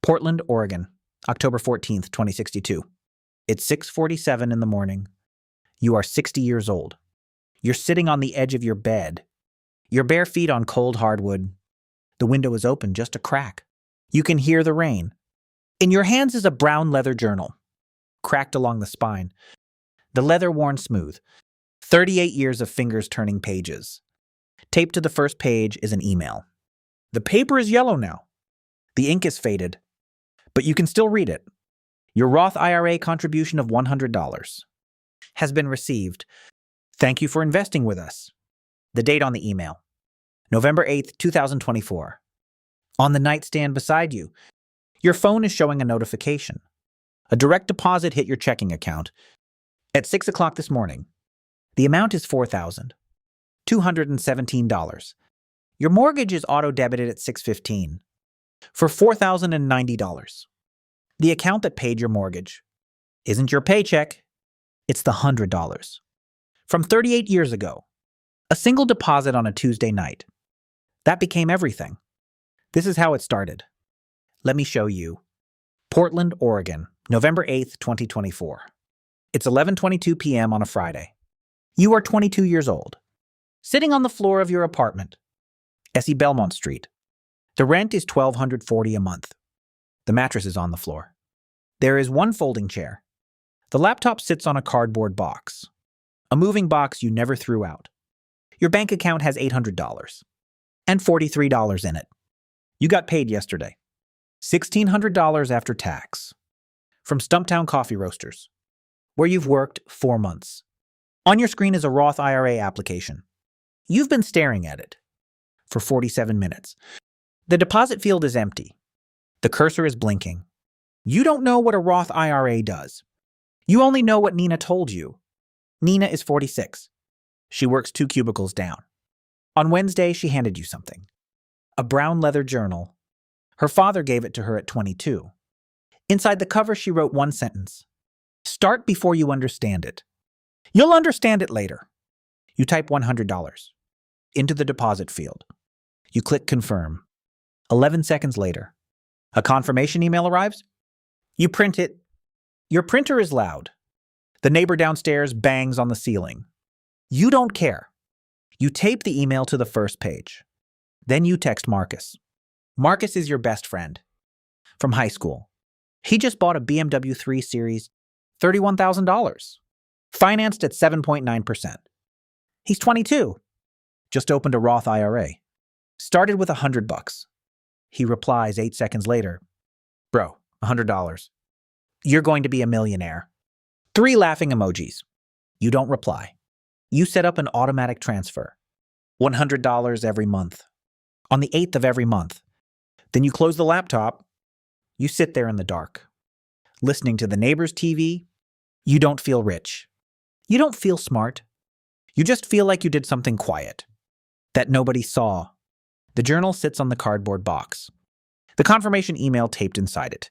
Portland, Oregon, October 14th, 2062. It's 6:47 in the morning. You are 60 years old. You're sitting on the edge of your bed. Your bare feet on cold hardwood. The window is open just a crack. You can hear the rain. In your hands is a brown leather journal, cracked along the spine. The leather worn smooth. 38 years of fingers turning pages. Taped to the first page is an email. The paper is yellow now. The ink is faded, but you can still read it. Your Roth IRA contribution of $100 has been received. Thank you for investing with us. The date on the email, November 8th, 2024. On the nightstand beside you, your phone is showing a notification. A direct deposit hit your checking account at 6 o'clock this morning. The amount is $4,217. Your mortgage is auto-debited at 6:15 for $4,090. The account that paid your mortgage isn't your paycheck, it's the $100. From 38 years ago, a single deposit on a Tuesday night. That became everything. This is how it started. Let me show you. Portland, Oregon, November 8th, 2024. It's 11:22 p.m. on a Friday. You are 22 years old, sitting on the floor of your apartment, SE Belmont Street. The rent is $1,240 a month. The mattress is on the floor. There is one folding chair. The laptop sits on a cardboard box, a moving box you never threw out. Your bank account has $800 and $43 in it. You got paid yesterday. $1,600 after tax. From Stumptown Coffee Roasters, where you've worked 4 months. On your screen is a Roth IRA application. You've been staring at it for 47 minutes. The deposit field is empty. The cursor is blinking. You don't know what a Roth IRA does. You only know what Nina told you. Nina is 46. She works 2 cubicles down. On Wednesday, she handed you something. A brown leather journal. Her father gave it to her at 22. Inside the cover, she wrote one sentence. Start before you understand it. You'll understand it later. You type $100 into the deposit field. You click confirm. 11 seconds later, a confirmation email arrives. You print it. Your printer is loud. The neighbor downstairs bangs on the ceiling. You don't care. You tape the email to the first page. Then you text Marcus. Marcus is your best friend from high school. He just bought a BMW 3 Series, $31,000, financed at 7.9%. He's 22. Just opened a Roth IRA. Started with $100. He replies 8 seconds later, bro, $100. You're going to be a millionaire. 3 laughing emojis. You don't reply. You set up an automatic transfer. $100 every month. On the 8th of every month. Then you close the laptop. You sit there in the dark. Listening to the neighbor's TV. You don't feel rich. You don't feel smart. You just feel like you did something quiet that nobody saw. The journal sits on the cardboard box. The confirmation email taped inside it.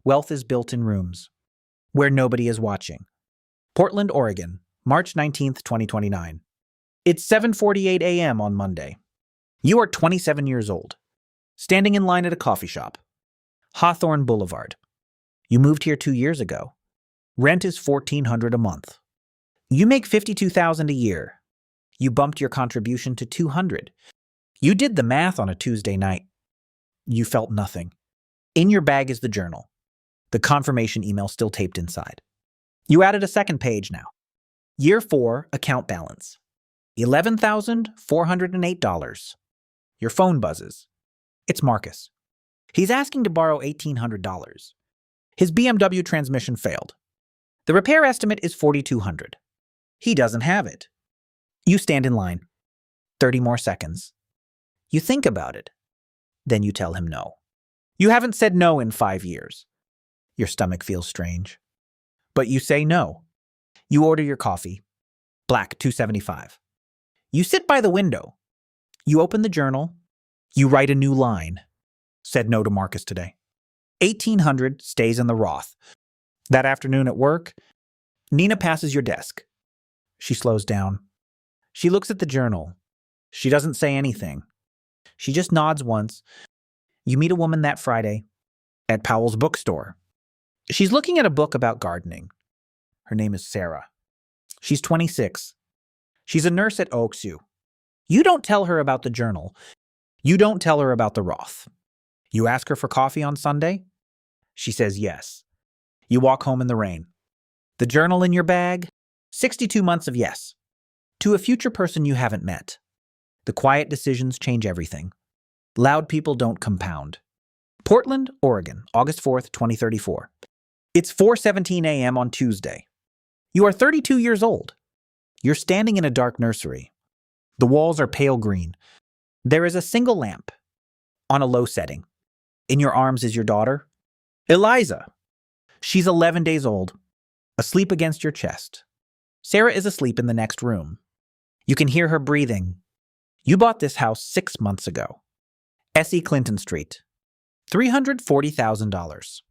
Wealth is built in rooms where nobody is watching. Portland, Oregon, March 19th, 2029. It's 7:48 a.m. on Monday. You are 27 years old, standing in line at a coffee shop. Hawthorne Boulevard. You moved here 2 years ago. Rent is $1,400 a month. You make $52,000 a year. You bumped your contribution to $200. You did the math on a Tuesday night. You felt nothing. In your bag is the journal. The confirmation email still taped inside. You added a second page now. Year 4, account balance. $11,408. Your phone buzzes. It's Marcus. He's asking to borrow $1,800. His BMW transmission failed. The repair estimate is $4,200. He doesn't have it. You stand in line. 30 more seconds. You think about it. Then you tell him no. You haven't said no in 5 years. Your stomach feels strange. But you say no. You order your coffee. Black, $2.75. You sit by the window. You open the journal. You write a new line. Said no to Marcus today. $1,800 stays in the Roth. That afternoon at work, Nina passes your desk. She slows down. She looks at the journal. She doesn't say anything. She just nods once. You meet a woman that Friday. at Powell's bookstore. She's looking at a book about gardening. Her name is Sarah. She's 26. She's a nurse at Oaksu. You don't tell her about the journal. You don't tell her about the Roth. You ask her for coffee on Sunday? She says yes. You walk home in the rain. The journal in your bag? 62 months of yes. To a future person you haven't met. The quiet decisions change everything. Loud people don't compound. Portland, Oregon, August 4th, 2034. It's 4:17 a.m. on Tuesday. You are 32 years old. You're standing in a dark nursery. The walls are pale green. There is a single lamp on a low setting. In your arms is your daughter, Eliza. She's 11 days old, asleep against your chest. Sarah is asleep in the next room. You can hear her breathing. You bought this house 6 months ago. S.E. Clinton Street. $340,000.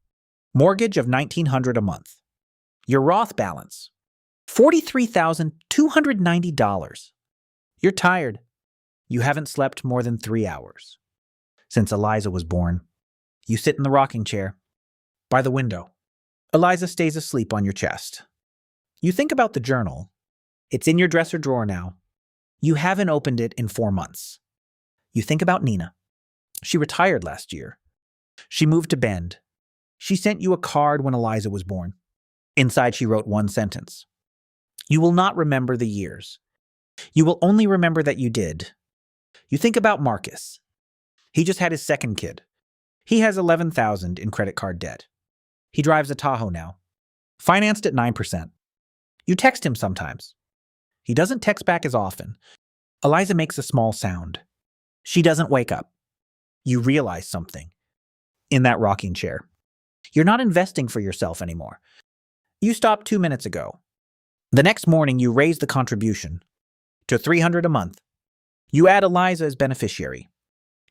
Mortgage of $1,900 a month. Your Roth balance, $43,290. You're tired. You haven't slept more than 3 hours. Since Eliza was born. You sit in the rocking chair. By the window. Eliza stays asleep on your chest. You think about the journal. It's in your dresser drawer now. You haven't opened it in 4 months. You think about Nina. She retired last year. She moved to Bend. She sent you a card when Eliza was born. Inside she wrote one sentence. You will not remember the years. You will only remember that you did. You think about Marcus. He just had his second kid. He has $11,000 in credit card debt. He drives a Tahoe now, financed at 9%. You text him sometimes. He doesn't text back as often. Eliza makes a small sound. She doesn't wake up. You realize something. In that rocking chair. You're not investing for yourself anymore. You stopped 2 minutes ago. The next morning you raise the contribution to $300 a month. You add Eliza as beneficiary.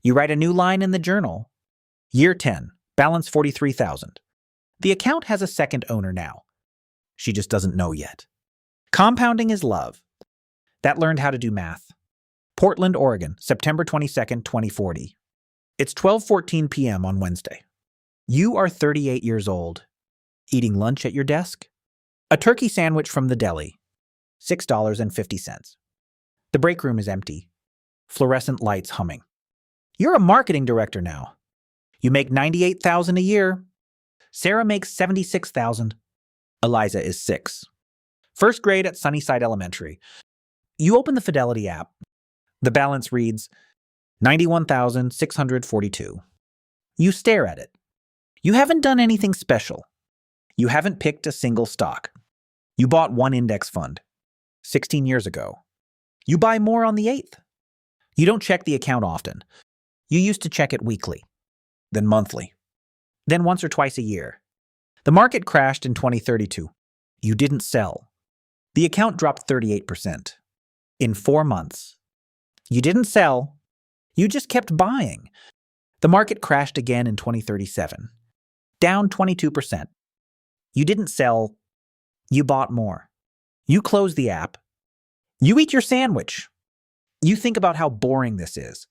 You write a new line in the journal. Year 10, balance $43,000. The account has a second owner now. She just doesn't know yet. Compounding is love. That learned how to do math. Portland, Oregon, September 22nd, 2040. It's 12:14 p.m. on Wednesday. You are 38 years old. Eating lunch at your desk? A turkey sandwich from the deli. $6.50. The break room is empty. Fluorescent lights humming. You're a marketing director now. You make $98,000 a year. Sarah makes $76,000. Eliza is 6. First grade at Sunnyside Elementary. You open the Fidelity app. The balance reads $91,642. You stare at it. You haven't done anything special. You haven't picked a single stock. You bought one index fund 16 years ago. You buy more on the 8th. You don't check the account often. You used to check it weekly, then monthly, then once or twice a year. The market crashed in 2032. You didn't sell. The account dropped 38%. In 4 months. You didn't sell. You just kept buying. The market crashed again in 2037. Down 22%. You didn't sell. You bought more. You close the app. You eat your sandwich. You think about how boring this is.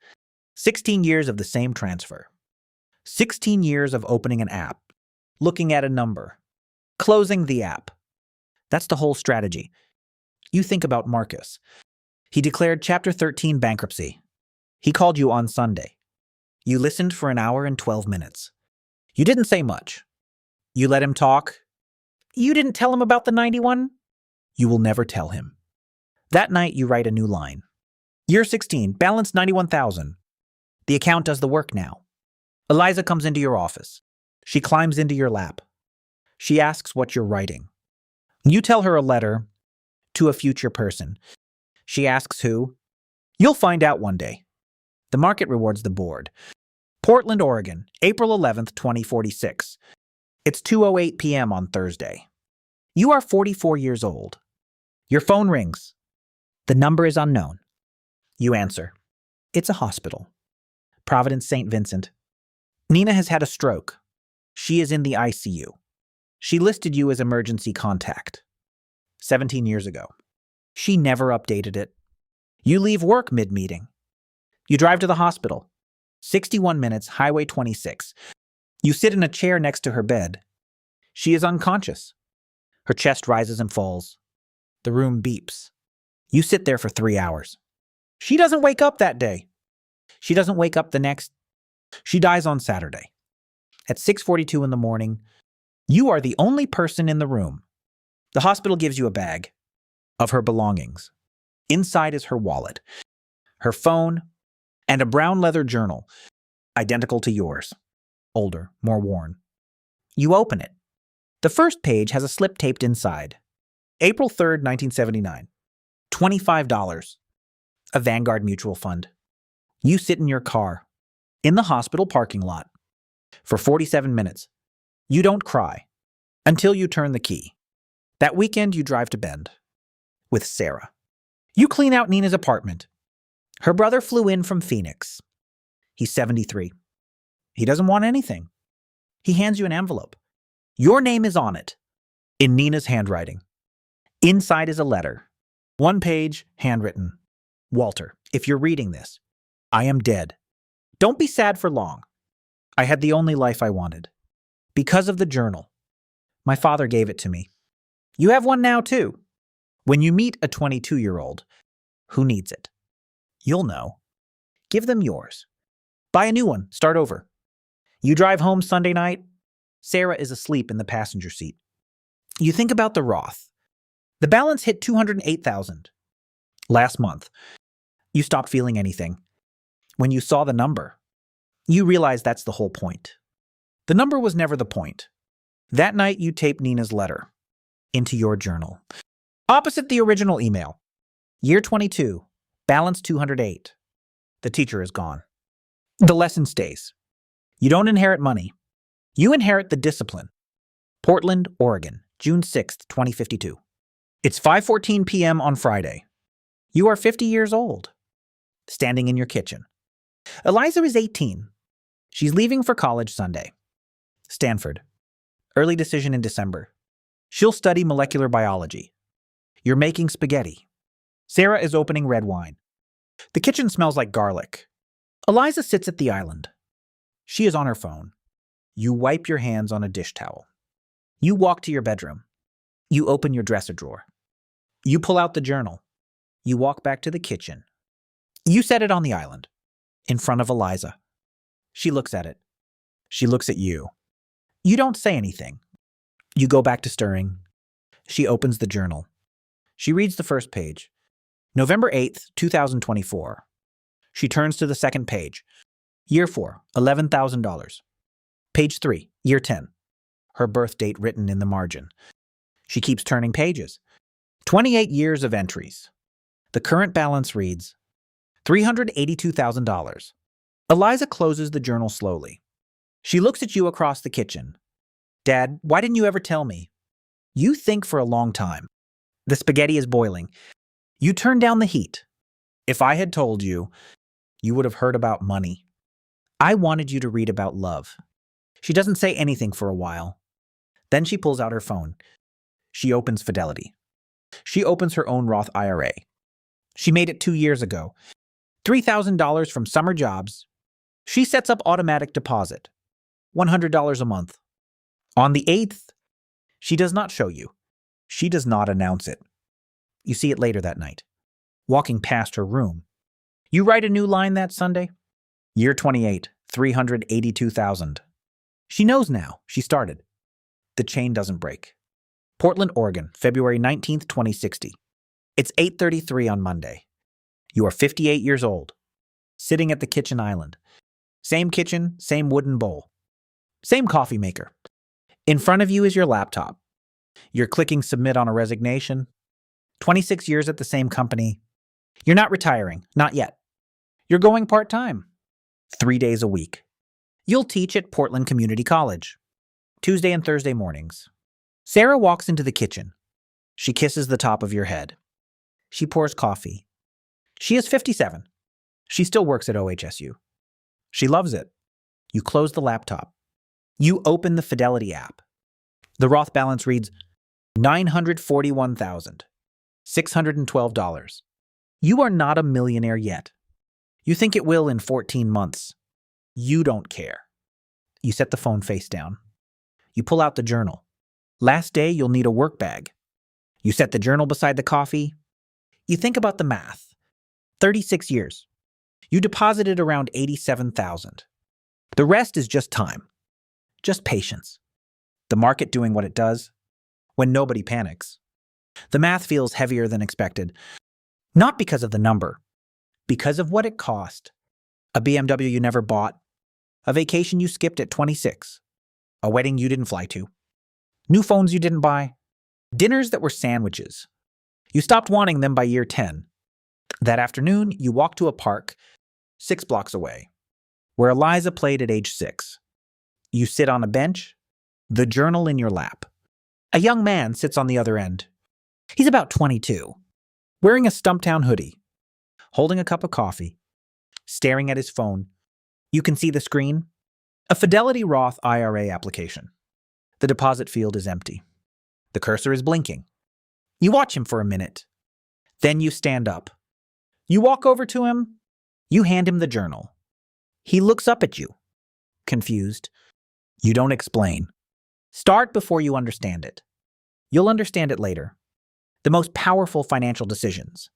16 years of the same transfer. 16 years of opening an app, looking at a number, closing the app. That's the whole strategy. You think about Marcus. He declared Chapter 13 bankruptcy. He called you on Sunday. You listened for an hour and 12 minutes. You didn't say much. You let him talk. You didn't tell him about the 91. You will never tell him. That night you write a new line. Year 16, balance $91,000. The account does the work now. Eliza comes into your office. She climbs into your lap. She asks what you're writing. You tell her a letter to a future person. She asks who. You'll find out one day. The market rewards the board. Portland, Oregon, April 11th, 2046. It's 2:08 p.m. on Thursday. You are 44 years old. Your phone rings. The number is unknown. You answer. It's a hospital. Providence St. Vincent. Nina has had a stroke. She is in the ICU. She listed you as emergency contact 17 years ago. She never updated it. You leave work mid-meeting. You drive to the hospital. 61 minutes, Highway 26. You sit in a chair next to her bed. She is unconscious. Her chest rises and falls. The room beeps. You sit there for 3 hours. She doesn't wake up that day. She doesn't wake up the next. She dies on Saturday. At 6:42 in the morning, you are the only person in the room. The hospital gives you a bag of her belongings. Inside is her wallet, her phone, and a brown leather journal, identical to yours. Older, more worn. You open it. The first page has a slip taped inside. April 3rd, 1979. $25. A Vanguard mutual fund. You sit in your car, in the hospital parking lot, for 47 minutes. You don't cry until you turn the key. That weekend, you drive to Bend with Sarah. You clean out Nina's apartment. Her brother flew in from Phoenix. He's 73. He doesn't want anything. He hands you an envelope. Your name is on it, in Nina's handwriting. Inside is a letter. 1 page, handwritten. Walter, if you're reading this, I am dead. Don't be sad for long. I had the only life I wanted. Because of the journal. My father gave it to me. You have one now, too. When you meet a 22-year-old who needs it, you'll know. Give them yours. Buy a new one. Start over. You drive home Sunday night. Sarah is asleep in the passenger seat. You think about the Roth. The balance hit $208,000. Last month, you stopped feeling anything. When you saw the number, you realized that's the whole point. The number was never the point. That night, you taped Nina's letter into your journal. Opposite the original email. Year 22, balance 208. The teacher is gone. The lesson stays. You don't inherit money. You inherit the discipline. Portland, Oregon, June 6th, 2052. It's 5:14 p.m. on Friday. You are 50 years old. Standing in your kitchen. Eliza is 18. She's leaving for college Sunday. Stanford. Early decision in December. She'll study molecular biology. You're making spaghetti. Sarah is opening red wine. The kitchen smells like garlic. Eliza sits at the island. She is on her phone. You wipe your hands on a dish towel. You walk to your bedroom. You open your dresser drawer. You pull out the journal. You walk back to the kitchen. You set it on the island, in front of Eliza. She looks at it. She looks at you. You don't say anything. You go back to stirring. She opens the journal. She reads the first page. November 8th, 2024. She turns to the second page. Year 4, $11,000. Page 3, year 10. Her birth date written in the margin. She keeps turning pages. 28 years of entries. The current balance reads $382,000. Eliza closes the journal slowly. She looks at you across the kitchen. Dad, why didn't you ever tell me? You think for a long time. The spaghetti is boiling. You turn down the heat. If I had told you, you would have heard about money. I wanted you to read about love. She doesn't say anything for a while. Then she pulls out her phone. She opens Fidelity. She opens her own Roth IRA. She made it 2 years ago. $3,000 from summer jobs. She sets up automatic deposit. $100 a month. On the 8th, she does not show you. She does not announce it. You see it later that night, walking past her room. You write a new line that Sunday. Year 28, $382,000. She knows now. She started. The chain doesn't break. Portland, Oregon, February 19th, 2060. It's 8:33 on Monday. You are 58 years old, sitting at the kitchen island. Same kitchen, same wooden bowl. Same coffee maker. In front of you is your laptop. You're clicking submit on a resignation. 26 years at the same company. You're not retiring, not yet. You're going part-time, 3 days a week. You'll teach at Portland Community College, Tuesday and Thursday mornings. Sarah walks into the kitchen. She kisses the top of your head. She pours coffee. She is 57. She still works at OHSU. She loves it. You close the laptop. You open the Fidelity app. The Roth balance reads $941,612. You are not a millionaire yet. You think it will in 14 months. You don't care. You set the phone face down. You pull out the journal. Last day, you'll need a work bag. You set the journal beside the coffee. You think about the math. 36 years. You deposited around $87,000. The rest is just time. Just patience. The market doing what it does. When nobody panics. The math feels heavier than expected. Not because of the number. Because of what it cost. A BMW you never bought. A vacation you skipped at 26. A wedding you didn't fly to. New phones you didn't buy. Dinners that were sandwiches. You stopped wanting them by year 10. That afternoon, you walked to a park 6 blocks away, where Eliza played at age 6. You sit on a bench, the journal in your lap. A young man sits on the other end. He's about 22, wearing a Stumptown hoodie, holding a cup of coffee, staring at his phone. You can see the screen. A Fidelity Roth IRA application. The deposit field is empty. The cursor is blinking. You watch him for a minute. Then you stand up. You walk over to him. You hand him the journal. He looks up at you, confused. You don't explain. Start before you understand it. You'll understand it later. The most powerful financial decisions